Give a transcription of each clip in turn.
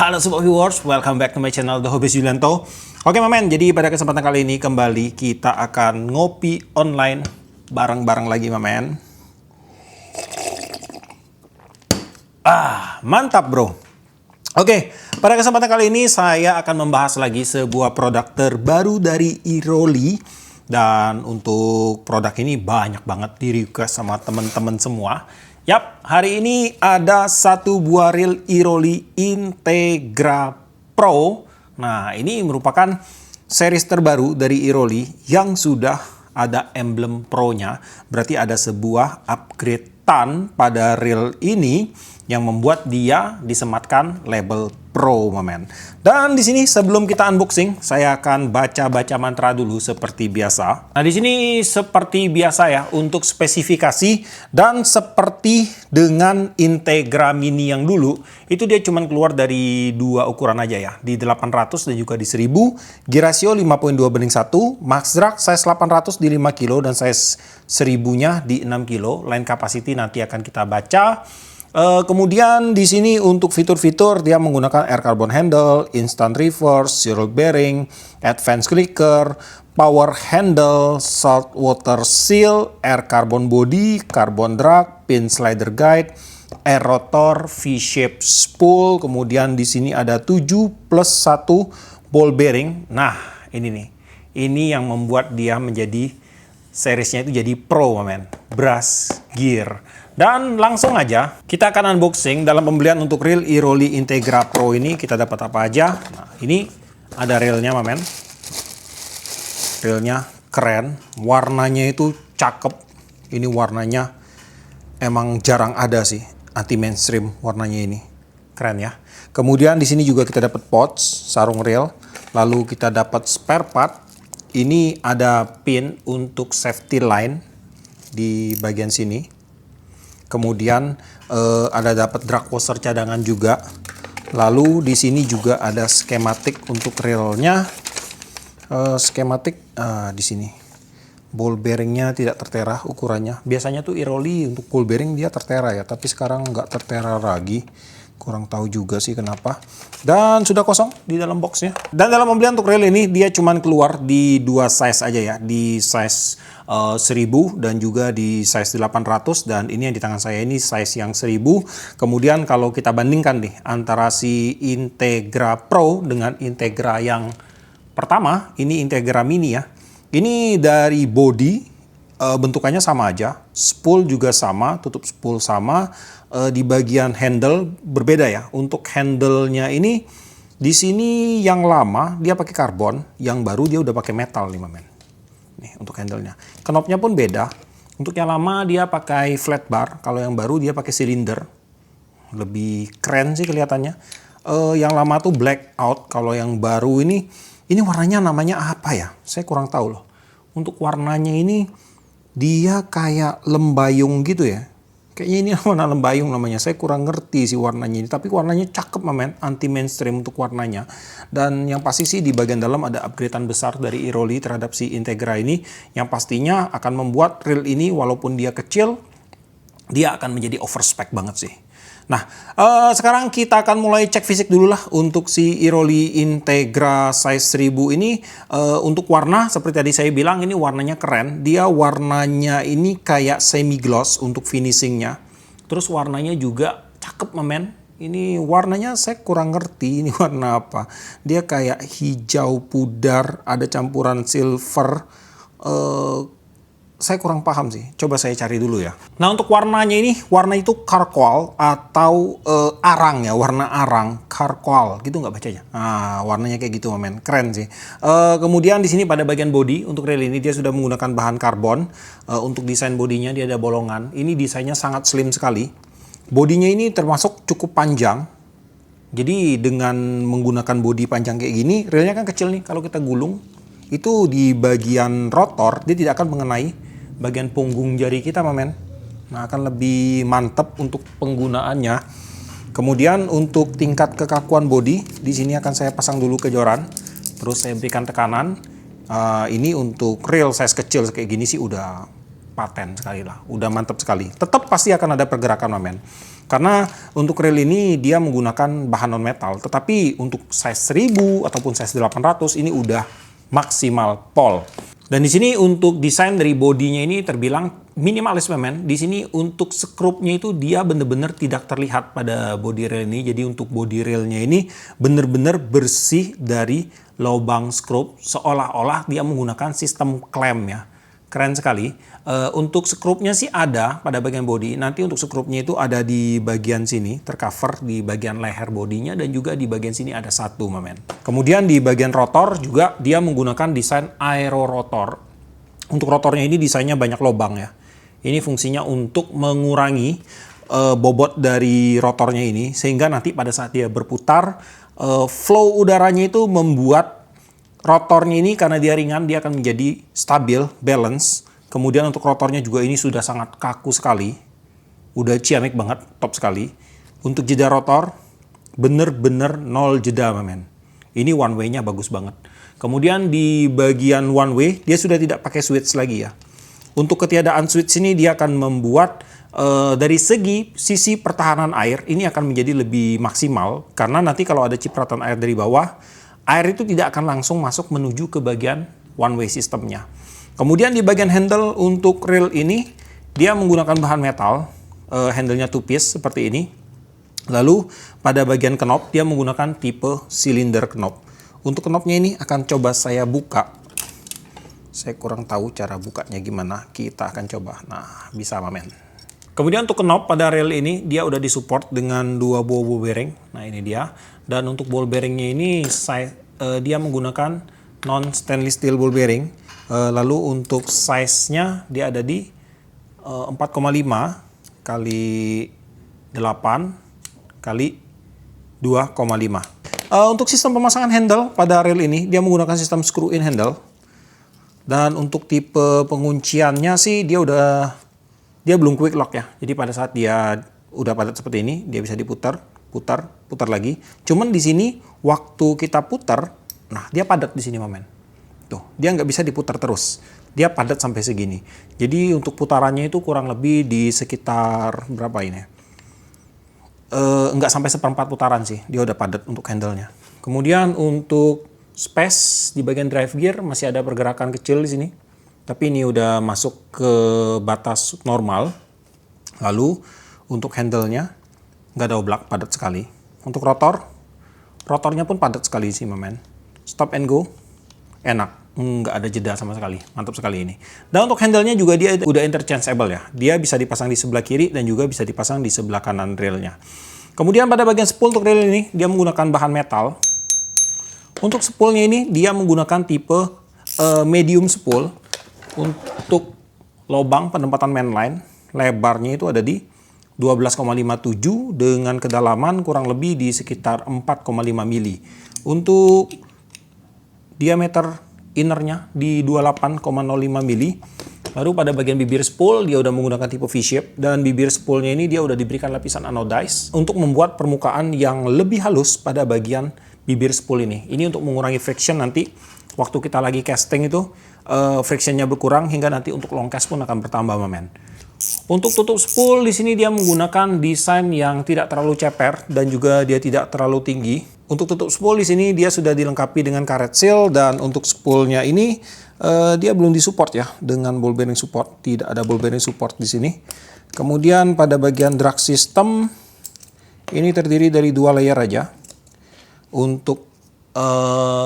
Halo Sobat Viewers, welcome back to my channel The Hobbyist Yulianto. Oke Mamen, jadi pada kesempatan kali ini kembali kita akan ngopi online bareng-bareng lagi Mamen. Mantap bro. Oke, pada kesempatan kali ini saya akan membahas lagi sebuah produk terbaru dari Iroli. Dan untuk produk ini banyak banget di request sama teman-teman semua. Yap, hari ini ada satu buah reel Iroli Integra Pro. Nah, ini merupakan series terbaru dari Iroli yang sudah ada emblem Pro-nya. Berarti ada sebuah upgrade-an pada reel ini yang membuat dia disematkan label Pro, Mamen. Dan di sini sebelum kita unboxing, saya akan baca-baca mantra dulu seperti biasa. Nah, di sini seperti biasa ya untuk spesifikasi dan seperti dengan Integra Mini yang dulu, itu dia cuma keluar dari dua ukuran aja ya, di 800 dan juga di 1000. Gear ratio 5.2/1, max drag size 800 di 5 kilo dan size 1000-nya di 6 kilo. Line capacity nanti akan kita baca. Kemudian di sini untuk fitur-fitur dia menggunakan air carbon handle, instant reverse, zero bearing, advanced clicker, power handle, salt water seal, air carbon body, carbon drag, pin slider guide, air rotor, V-shape spool. Kemudian di sini ada 7+1 ball bearing. Nah, ini nih. Ini yang membuat dia menjadi seriesnya itu jadi Pro, Mamen. Brass gear. Dan langsung aja kita akan unboxing. Dalam pembelian untuk reel Iroli Integra Pro ini kita dapat apa aja. Nah, ini ada reelnya Mamen. Reelnya keren, warnanya itu cakep. Ini warnanya emang jarang ada sih, anti mainstream warnanya ini. Keren ya. Kemudian di sini juga kita dapat pouch, sarung reel. Lalu kita dapat spare part. Ini ada pin untuk safety line di bagian sini. Kemudian ada dapat drag washer cadangan juga. Lalu di sini juga ada skematik untuk reelnya. Skematik di sini. Ball bearingnya tidak tertera ukurannya. Biasanya tuh Iroli untuk ball bearing dia tertera ya, tapi sekarang nggak tertera lagi. Kurang tahu juga sih kenapa. Dan sudah kosong di dalam boxnya. Dan dalam pembelian untuk reel ini dia cuman keluar di dua size aja ya. Di size 1000 dan juga di size 800. Dan ini yang di tangan saya ini size yang 1000. Kemudian kalau kita bandingkan nih antara si Integra Pro dengan Integra yang pertama. Ini Integra Mini ya. Ini dari body bentukannya sama aja, spool juga sama, tutup spool sama. Di bagian handle berbeda ya. Untuk handle-nya ini di sini yang lama dia pakai karbon, yang baru dia udah pakai metal nih Mamen. Nih untuk handle-nya. Knopnya pun beda. Untuk yang lama dia pakai flat bar, kalau yang baru dia pakai silinder. Lebih keren sih kelihatannya. Yang lama tuh black out, kalau yang baru ini warnanya namanya apa ya? Saya kurang tahu loh. Untuk warnanya ini dia kayak lembayung gitu ya. Kayaknya ini warna lembayung namanya. Saya kurang ngerti sih warnanya ini. Tapi warnanya cakep Mamen. Anti mainstream untuk warnanya. Dan yang pasti sih di bagian dalam ada upgradean besar dari Iroli terhadap si Integra ini. Yang pastinya akan membuat reel ini walaupun dia kecil, dia akan menjadi overspec banget sih. Nah, sekarang kita akan mulai cek fisik dulu lah untuk si Iroli Integra size 1000 ini. Untuk warna, seperti tadi saya bilang, ini warnanya keren. Dia warnanya ini kayak semi gloss untuk finishingnya. Terus warnanya juga cakep Mamen. Ini warnanya saya kurang ngerti ini warna apa. Dia kayak hijau pudar, ada campuran silver. Saya kurang paham sih. Coba saya cari dulu ya. Nah untuk warnanya ini, warna itu charcoal atau arang ya. Warna arang, charcoal gitu nggak bacanya. Nah warnanya kayak gitu Mamen. Keren sih. Kemudian di sini pada bagian body, untuk reel ini dia sudah menggunakan bahan karbon. Untuk desain bodinya dia ada bolongan. Ini desainnya sangat slim sekali. Bodinya ini termasuk cukup panjang. Jadi dengan menggunakan body panjang kayak gini, reelnya kan kecil nih. Kalau kita gulung, itu di bagian rotor dia tidak akan mengenai bagian punggung jari kita Mamen. Nah akan lebih mantap untuk penggunaannya. Kemudian untuk tingkat kekakuan body, di sini akan saya pasang dulu kejoran. Terus saya berikan tekanan. Ini untuk reel size kecil kayak gini sih udah paten sekali lah. Udah mantap sekali. Tetap pasti akan ada pergerakan Mamen. Karena untuk rail ini dia menggunakan bahan non metal, tetapi untuk size 1000 ataupun size 800 ini udah maksimal pol. Dan di sini untuk desain dari bodinya ini terbilang minimalis memang. Di sini untuk skrupnya itu dia benar-benar tidak terlihat pada body rail ini. Jadi untuk body railnya ini benar-benar bersih dari lubang skrup, seolah-olah dia menggunakan sistem klem ya. Keren sekali. Untuk skrupnya sih ada pada bagian body. Nanti untuk skrupnya itu ada di bagian sini, tercover di bagian leher bodinya, dan juga di bagian sini ada satu momen. Kemudian di bagian rotor juga dia menggunakan desain aero rotor. Untuk rotornya ini desainnya banyak lubang ya. Ini fungsinya untuk mengurangi bobot dari rotornya ini, sehingga nanti pada saat dia berputar, flow udaranya itu membuat rotornya ini, karena dia ringan, dia akan menjadi stabil, balance. Kemudian untuk rotornya juga ini sudah sangat kaku sekali. Udah ciamik banget, top sekali. Untuk jeda rotor, bener-bener nol jeda, men. Ini one way-nya bagus banget. Kemudian di bagian one way, dia sudah tidak pakai switch lagi ya. Untuk ketiadaan switch ini, dia akan membuat dari sisi pertahanan air, ini akan menjadi lebih maksimal. Karena nanti kalau ada cipratan air dari bawah, air itu tidak akan langsung masuk menuju ke bagian one way sistemnya. Kemudian di bagian handle untuk rail ini, dia menggunakan bahan metal, handle-nya two piece seperti ini. Lalu pada bagian knob, dia menggunakan tipe cylinder knob. Untuk knobnya ini akan coba saya buka. Saya kurang tahu cara bukanya gimana, kita akan coba. Nah, bisa men. Kemudian untuk knob pada rail ini, dia udah disupport dengan dua buah ball bearing. Nah ini dia. Dan untuk ball bearingnya ini, dia menggunakan non-stainless steel ball bearing. Lalu untuk size-nya, dia ada di 4,5 kali 8 kali 2,5. Untuk sistem pemasangan handle pada rail ini, dia menggunakan sistem screw-in handle. Dan untuk tipe pengunciannya sih, dia belum quick lock ya. Jadi pada saat dia udah padat seperti ini, dia bisa diputar, putar lagi. Cuman di sini waktu kita putar, nah dia padat di sini momen. Tuh, dia nggak bisa diputar terus. Dia padat sampai segini. Jadi untuk putarannya itu kurang lebih di sekitar berapa ini? Nggak sampai seperempat putaran sih. Dia udah padat untuk handle-nya. Kemudian untuk space di bagian drive gear masih ada pergerakan kecil di sini. Tapi ini udah masuk ke batas normal. Lalu untuk handle-nya nggak ada oblak, padat sekali. Untuk rotornya pun padat sekali sih men. Stop and go, enak, nggak ada jeda sama sekali, mantap sekali ini. Dan untuk handle-nya juga dia udah interchangeable ya. Dia bisa dipasang di sebelah kiri dan juga bisa dipasang di sebelah kanan railnya. Kemudian pada bagian spool untuk rail ini, dia menggunakan bahan metal. Untuk spoolnya ini, dia menggunakan tipe medium spool. Untuk lubang penempatan mainline, lebarnya itu ada di 12,57 dengan kedalaman kurang lebih di sekitar 4,5 mili. Untuk diameter innernya di 28,05 mili. Lalu pada bagian bibir spool dia udah menggunakan tipe V-shape, dan bibir spoolnya ini dia udah diberikan lapisan anodize untuk membuat permukaan yang lebih halus pada bagian bibir spool ini. Ini untuk mengurangi friction nanti waktu kita lagi casting itu frictionnya berkurang, hingga nanti untuk long cast pun akan bertambah men. Untuk tutup spool di sini dia menggunakan desain yang tidak terlalu ceper dan juga dia tidak terlalu tinggi. Untuk tutup spool di sini dia sudah dilengkapi dengan karet seal, dan untuk spoolnya ini dia belum disupport ya dengan ball bearing support. Tidak ada ball bearing support di sini. Kemudian pada bagian drag system ini terdiri dari 2 layer aja. Untuk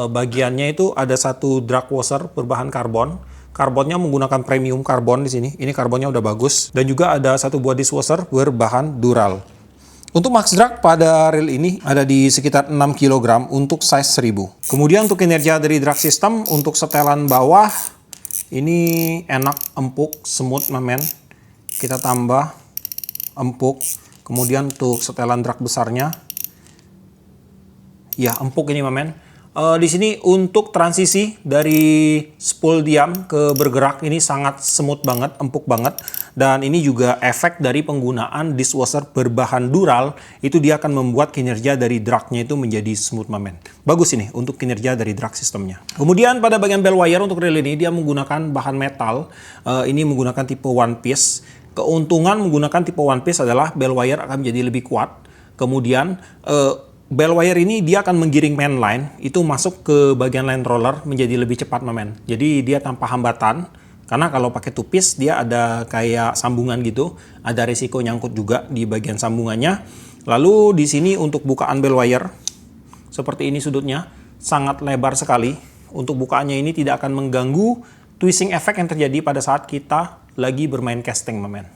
bagiannya itu ada satu drag washer berbahan karbon. Karbonnya menggunakan premium karbon di sini. Ini karbonnya udah bagus. Dan juga ada satu buah dishwasher berbahan dural. Untuk max drag pada rail ini ada di sekitar 6 kg untuk size 1000. Kemudian untuk kinerja dari drag system, untuk setelan bawah ini enak, empuk, smooth men. Kita tambah empuk. Kemudian untuk setelan drag besarnya, ya empuk ini men. Di sini untuk transisi dari spool diam ke bergerak ini sangat smooth banget, empuk banget. Dan ini juga efek dari penggunaan dishwasher berbahan dural, itu dia akan membuat kinerja dari dragnya itu menjadi smooth men. Bagus ini untuk kinerja dari drag sistemnya. Kemudian pada bagian bell wire untuk rail ini dia menggunakan bahan metal. Ini menggunakan tipe one piece. Keuntungan menggunakan tipe one piece adalah bell wire akan menjadi lebih kuat. Kemudian bell wire ini dia akan menggiring main line itu masuk ke bagian line roller menjadi lebih cepat men. Jadi dia tanpa hambatan. Karena kalau pakai two piece dia ada kayak sambungan gitu, ada risiko nyangkut juga di bagian sambungannya. Lalu di sini untuk bukaan bell wire seperti ini sudutnya sangat lebar sekali. Untuk bukaannya ini tidak akan mengganggu twisting effect yang terjadi pada saat kita lagi bermain casting men.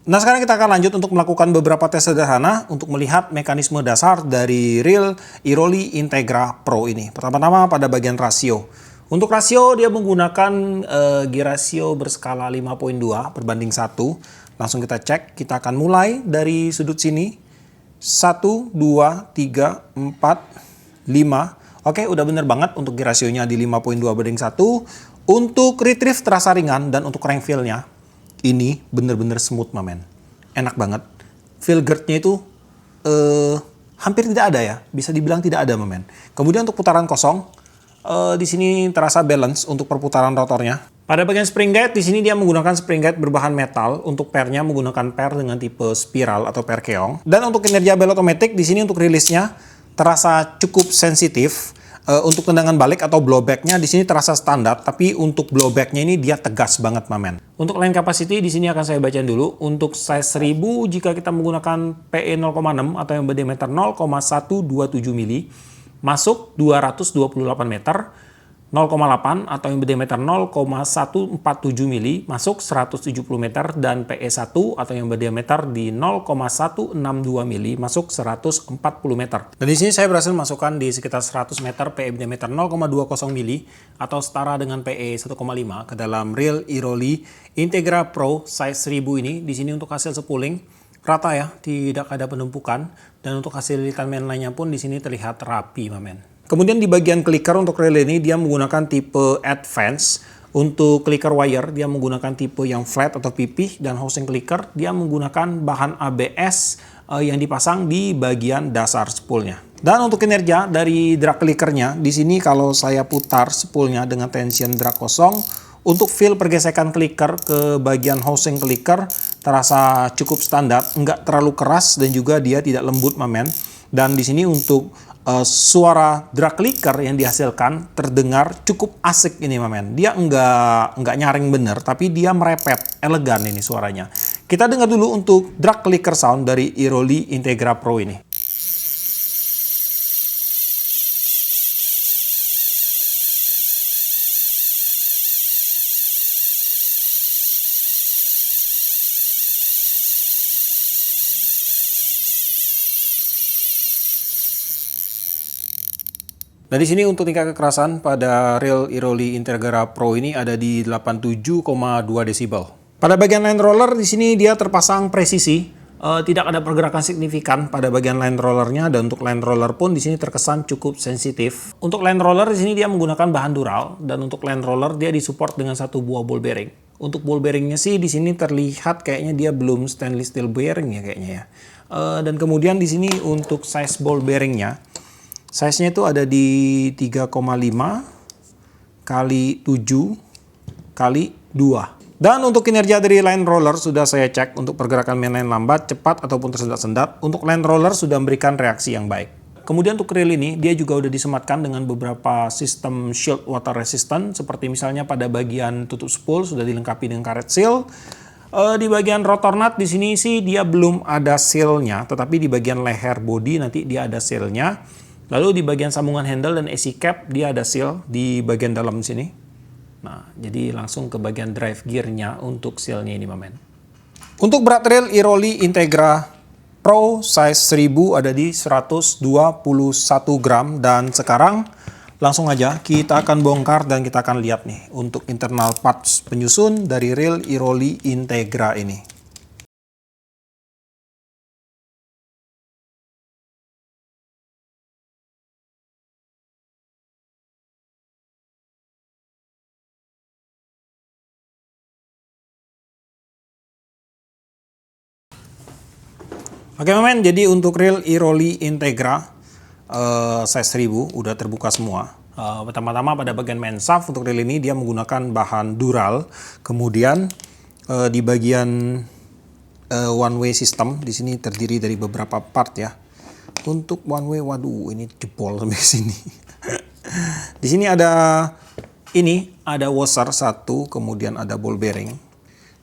Nah sekarang kita akan lanjut untuk melakukan beberapa tes sederhana untuk melihat mekanisme dasar dari Real Iroli Integra Pro ini. Pertama-tama pada bagian rasio. Untuk rasio dia menggunakan gear rasio berskala 5.2 berbanding 1. Langsung kita cek, kita akan mulai dari sudut sini. 1, 2, 3, 4, 5. Oke udah bener banget untuk gear rasionya di 5.2 banding 1. Untuk retrieve terasa ringan dan untuk crank feel-nya ini bener-bener smooth men. Enak banget. Feel guard-nya itu hampir tidak ada ya. Bisa dibilang tidak ada men. Kemudian untuk putaran kosong, di sini terasa balance untuk perputaran rotornya. Pada bagian spring guide, di sini dia menggunakan spring guide berbahan metal. Untuk pairnya menggunakan pair dengan tipe spiral atau pair keong. Dan untuk kinerja bell automatic, di sini untuk rilisnya terasa cukup sensitif. Untuk tendangan balik atau blowback-nya di sini terasa standar, tapi untuk blowback-nya ini dia tegas banget, mamen. Untuk line capacity di sini akan saya bacain dulu. Untuk size 1000 jika kita menggunakan PE 0,6 atau yang berdiameter 0,127 mili, masuk 228 meter. 0,8 atau yang berdiameter 0,147 mili masuk 170 meter dan PE1 atau yang berdiameter di 0,162 mili masuk 140 meter. Dan di sini saya berhasil masukkan di sekitar 100 meter PE berdiameter 0,20 mili atau setara dengan PE 1,5 ke dalam Real Iroli Integra Pro size 1000 ini. Di sini untuk hasil spooling rata ya, tidak ada penumpukan, dan untuk hasil lilitan mainline-nya pun di sini terlihat rapi, mamen. Kemudian di bagian clicker untuk relay ini dia menggunakan tipe advance. Untuk clicker wire dia menggunakan tipe yang flat atau pipih, dan housing clicker dia menggunakan bahan ABS yang dipasang di bagian dasar spoolnya. Dan untuk kinerja dari drag clickernya, di sini kalau saya putar spoolnya dengan tension drag kosong, untuk feel pergesekan clicker ke bagian housing clicker terasa cukup standar, nggak terlalu keras dan juga dia tidak lembut, mamen. Dan di sini untuk suara drag clicker yang dihasilkan terdengar cukup asik ini, mamen. Dia nggak nyaring bener, tapi dia merepet, elegan ini suaranya. Kita dengar dulu untuk drag clicker sound dari Iroli Integra Pro ini. Nah di sini untuk tingkat kekerasan pada Real Iroli Integra Pro ini ada di 87,2 desibel. Pada bagian line roller di sini dia terpasang presisi, tidak ada pergerakan signifikan pada bagian line rollernya, dan untuk line roller pun di sini terkesan cukup sensitif. Untuk line roller di sini dia menggunakan bahan dural, dan untuk line roller dia disupport dengan satu buah ball bearing. Untuk ball bearingnya sih di sini terlihat kayaknya dia belum stainless steel bearing ya kayaknya ya. Dan kemudian di sini untuk size ball bearingnya, size-nya itu ada di 3,5 kali 7 kali 2. Dan untuk kinerja dari line roller sudah saya cek untuk pergerakan mainline lambat, cepat, ataupun tersendat-sendat. Untuk line roller sudah memberikan reaksi yang baik. Kemudian untuk reel ini dia juga udah disematkan dengan beberapa sistem shield water resistant, seperti misalnya pada bagian tutup spool sudah dilengkapi dengan karet seal. Di bagian rotor nut di sini sih dia belum ada seal-nya, tetapi di bagian leher body nanti dia ada seal-nya. Lalu di bagian sambungan handle dan AC cap dia ada seal di bagian dalam sini. Nah, jadi langsung ke bagian drive gear-nya untuk seal-nya ini, mamen. Untuk berat Real Iroli Integra Pro size 1000 ada di 121 gram, dan sekarang langsung aja kita akan bongkar dan kita akan lihat nih untuk internal parts penyusun dari Real Iroli Integra ini. Oke, mamen, jadi untuk Real Iroli Integra size 1000 udah terbuka semua. Pertama-tama pada bagian main shaft untuk reel ini dia menggunakan bahan dural. Kemudian di bagian one way system. Di sini terdiri dari beberapa part ya. Untuk one way, waduh, ini jebol sampai sini. Di sini ada washer satu, kemudian ada ball bearing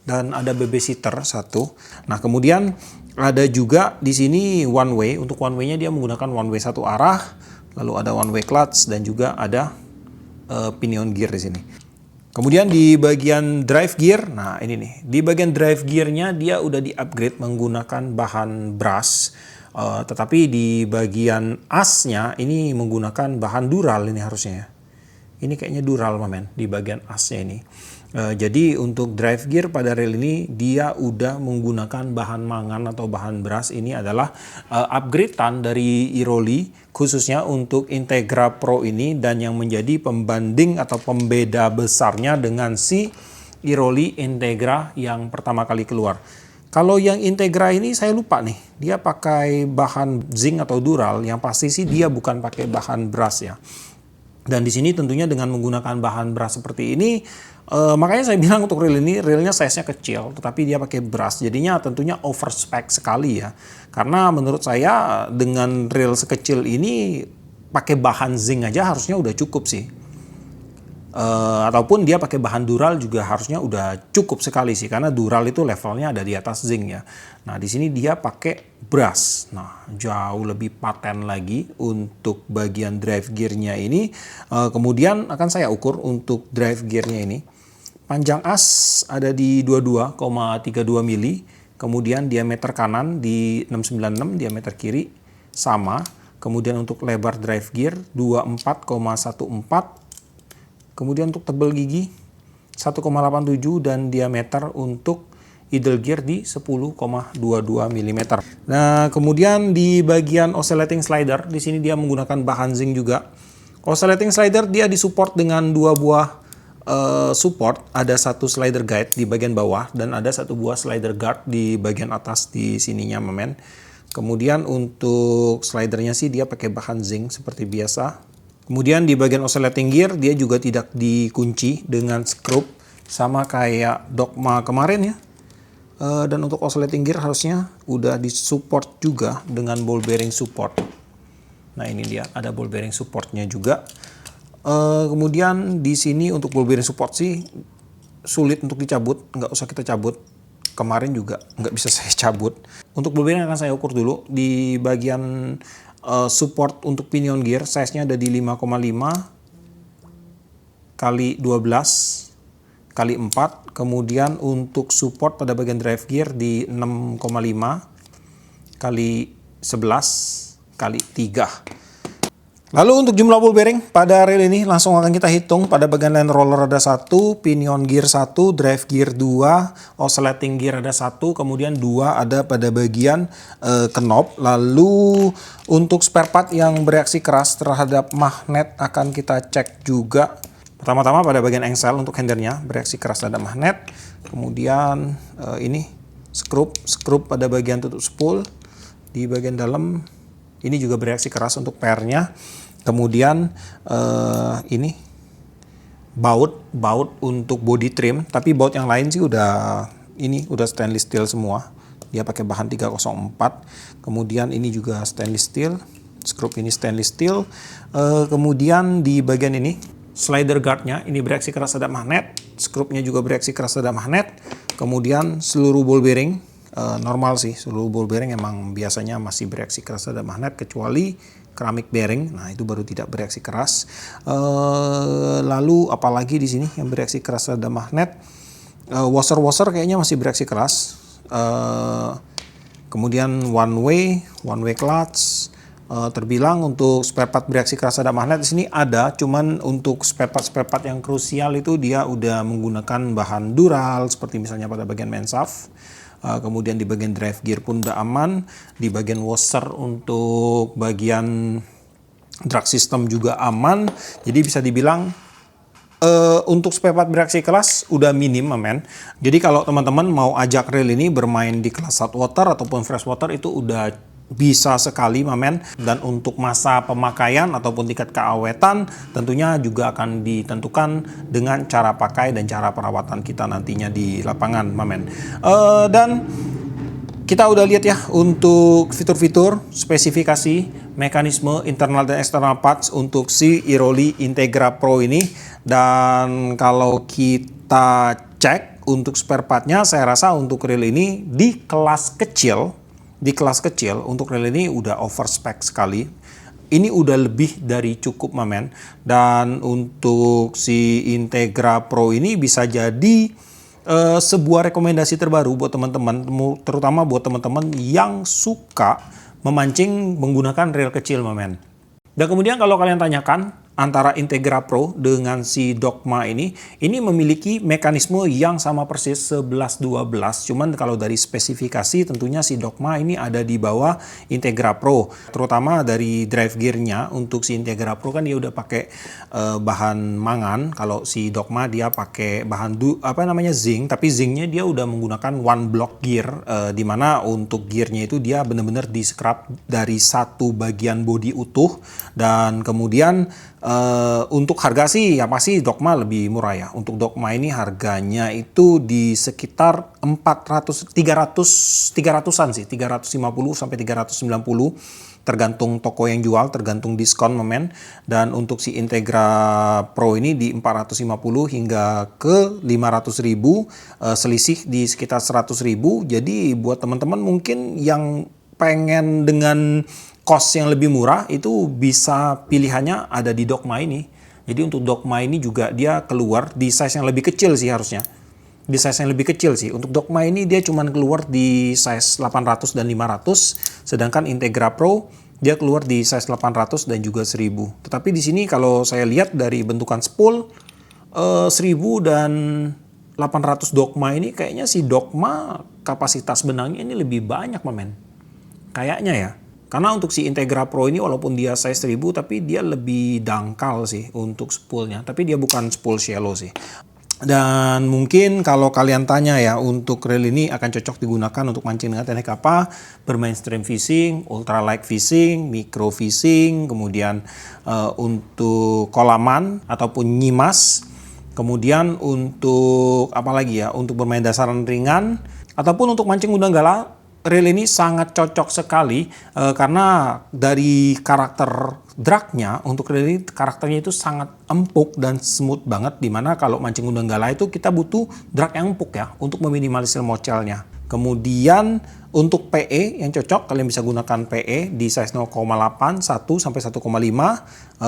dan ada babysitter satu. Nah, kemudian ada juga di sini one way. Untuk one way-nya dia menggunakan one way satu arah, lalu ada one way clutch dan juga ada pinion gear di sini. Kemudian di bagian drive gear, nah ini nih, di bagian drive gearnya dia udah di-upgrade menggunakan bahan brass, tetapi di bagian asnya ini menggunakan bahan dural ini harusnya ya. Ini kayaknya dural men di bagian asnya ini. Jadi untuk drive gear pada rail ini dia udah menggunakan bahan mangan atau bahan brass. Ini adalah upgradean dari Iroli khususnya untuk Integra Pro ini, dan yang menjadi pembanding atau pembeda besarnya dengan si Iroli Integra yang pertama kali keluar. Kalau yang Integra ini saya lupa nih, dia pakai bahan zinc atau dural, yang pasti sih dia bukan pakai bahan brass ya. Dan di sini tentunya dengan menggunakan bahan brass seperti ini, makanya saya bilang untuk reel ini, reelnya size-nya kecil, tetapi dia pakai brass, jadinya tentunya overspec sekali ya. Karena menurut saya dengan reel sekecil ini, pakai bahan zinc aja harusnya udah cukup sih. Ataupun dia pakai bahan dural juga harusnya udah cukup sekali sih, karena dural itu levelnya ada di atas zinc ya. Nah, di sini dia pakai brass. Nah, jauh lebih paten lagi untuk bagian drive gearnya ini. Kemudian akan saya ukur untuk drive gearnya ini. Panjang as ada di 22,32 mili. Kemudian diameter kanan di 696, diameter kiri sama. Kemudian untuk lebar drive gear 24,14. Kemudian untuk tebal gigi 1,87 dan diameter untuk idle gear di 10,22 mm. Nah, kemudian di bagian oscillating slider, di sini dia menggunakan bahan zinc juga. Oscillating slider dia disupport dengan dua buah support, ada satu slider guide di bagian bawah dan ada satu buah slider guard di bagian atas di sininya, men. Kemudian untuk slidernya sih dia pakai bahan zinc seperti biasa. Kemudian di bagian oscillating gear dia juga tidak dikunci dengan skrup sama kayak Dogma kemarin ya. Dan untuk oscillating gear harusnya udah disupport juga dengan ball bearing support. Nah, ini dia ada ball bearing supportnya juga. Kemudian di sini untuk ball bearing support sih sulit untuk dicabut, nggak usah kita cabut. Kemarin juga nggak bisa saya cabut. Untuk ball bearing akan saya ukur dulu di bagian support untuk pinion gear, size-nya ada di 5,5 kali 12 kali 4. Kemudian untuk support pada bagian drive gear di 6,5 kali 11 kali 3. Lalu untuk jumlah ball bearing pada reel ini langsung akan kita hitung. Pada bagian line roller ada 1, pinion gear 1, drive gear 2, oscillating gear ada 1, kemudian 2 ada pada bagian knob. Lalu untuk spare part yang bereaksi keras terhadap magnet akan kita cek juga. Pertama-tama pada bagian engsel untuk hendernya bereaksi keras terhadap magnet. Kemudian ini skrup pada bagian tutup spool di bagian dalam. Ini juga bereaksi keras untuk pairnya. Kemudian ini baut untuk body trim, tapi baut yang lain sih udah stainless steel semua. Dia pakai bahan 304. Kemudian ini juga stainless steel. Skrup ini stainless steel. Kemudian di bagian ini slider guardnya ini bereaksi keras terhadap magnet. Skrupnya juga bereaksi keras terhadap magnet. Kemudian seluruh ball bearing normal sih, seluruh ball bearing emang biasanya masih bereaksi keras terhadap magnet kecuali keramik bearing. Nah, itu baru tidak bereaksi keras. Lalu apalagi di sini yang bereaksi keras terhadap magnet, washer kayaknya masih bereaksi keras. Kemudian one way clutch. Terbilang untuk spare part bereaksi keras terhadap magnet di sini ada, cuman untuk spare part yang krusial itu dia udah menggunakan bahan dural seperti misalnya pada bagian main shaft. Kemudian di bagian drive gear pun udah aman. Di bagian washer untuk bagian drag system juga aman. Jadi bisa dibilang untuk spare part bereaksi keras udah minim, men. Jadi kalau teman-teman mau ajak reel ini bermain di kelas saltwater ataupun freshwater itu udah bisa sekali, men. Dan untuk masa pemakaian ataupun tingkat keawetan tentunya juga akan ditentukan dengan cara pakai dan cara perawatan kita nantinya di lapangan, men. Dan kita udah lihat ya untuk fitur-fitur, spesifikasi, mekanisme internal dan eksternal parts untuk si Iroli Integra Pro ini. Dan kalau kita cek untuk spare partnya, saya rasa untuk reel ini di kelas kecil untuk reel ini udah overspec sekali. Ini udah lebih dari cukup, mamen. Dan untuk si Integra Pro ini bisa jadi sebuah rekomendasi terbaru buat teman-teman, terutama buat teman-teman yang suka memancing menggunakan reel kecil, mamen. Dan kemudian kalau kalian tanyakan antara Integra Pro dengan si Dogma ini memiliki mekanisme yang sama persis 11-12. Cuman kalau dari spesifikasi tentunya si Dogma ini ada di bawah Integra Pro. Terutama dari drive gearnya untuk si Integra Pro kan dia udah pakai bahan mangan. Kalau si Dogma dia pakai bahan zinc, tapi zincnya dia udah menggunakan one block gear, dimana untuk gearnya itu dia benar-benar di scrap dari satu bagian bodi utuh. Dan kemudian untuk harga sih ya pasti Dogma lebih murah ya. Untuk Dogma ini harganya itu di sekitar 300-an sih, 350 sampai 390 tergantung toko yang jual, tergantung diskon, mamen. Dan untuk si Integra Pro ini di 450 hingga ke 500.000, selisih di sekitar 100.000. Jadi buat teman-teman mungkin yang pengen dengan cost yang lebih murah, itu bisa pilihannya ada di Dogma ini. Jadi untuk Dogma ini juga dia keluar di size yang lebih kecil sih harusnya. Di size yang lebih kecil sih. Untuk Dogma ini dia cuma keluar di size 800 dan 500, sedangkan Integra Pro dia keluar di size 800 dan juga 1000. Tetapi di sini kalau saya lihat dari bentukan spool 1000 dan 800 Dogma ini, kayaknya si Dogma kapasitas benangnya ini lebih banyak, mamen. Kayaknya ya. Karena untuk si Integra Pro ini walaupun dia size 1000 tapi dia lebih dangkal sih untuk spoolnya. Tapi dia bukan spool shallow sih. Dan mungkin kalau kalian tanya ya, untuk reel ini akan cocok digunakan untuk mancing dengan teknik apa? Bermain stream fishing, ultralight fishing, micro fishing, kemudian untuk kolaman ataupun nyimas. Kemudian untuk apa lagi ya? Untuk bermain dasaran ringan ataupun untuk mancing udang galah. Reel ini sangat cocok sekali karena dari karakter dragnya, untuk reel ini karakternya itu sangat empuk dan smooth banget, dimana kalau mancing udang galah itu kita butuh drag yang empuk ya untuk meminimalisir mocelnya. Kemudian untuk PE yang cocok, kalian bisa gunakan PE di size 0,8, 1 sampai 1,5,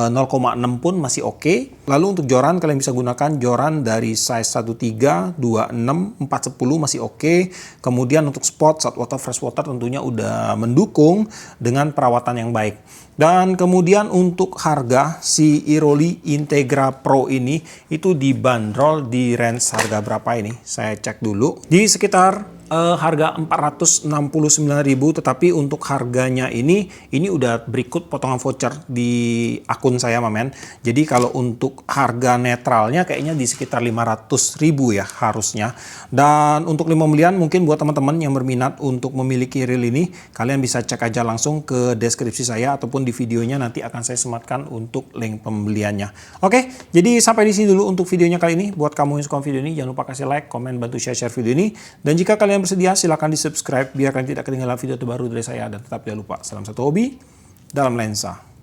0,6 pun masih oke. Lalu untuk joran, kalian bisa gunakan joran dari size 13, 26, 410 masih oke. Kemudian untuk spot, saltwater, freshwater tentunya udah mendukung dengan perawatan yang baik. Dan kemudian untuk harga si Iroli Integra Pro ini itu dibanderol di range harga berapa ini? Saya cek dulu. Di sekitar harga 469.000, tetapi untuk harganya ini udah berikut potongan voucher di akun saya, mamen. Jadi kalau untuk harga netralnya kayaknya di sekitar 500.000 ya harusnya. Dan untuk link pembelian mungkin buat teman-teman yang berminat untuk memiliki reel ini, kalian bisa cek aja langsung ke deskripsi saya ataupun di videonya nanti akan saya sematkan untuk link pembeliannya. Oke, jadi sampai di sini dulu untuk videonya kali ini. Buat kamu yang suka video ini, jangan lupa kasih like, komen, bantu share video ini. Dan jika kalian bersedia, silahkan di subscribe biar kalian tidak ketinggalan video terbaru dari saya. Dan tetap jangan lupa, salam satu hobi dalam lensa.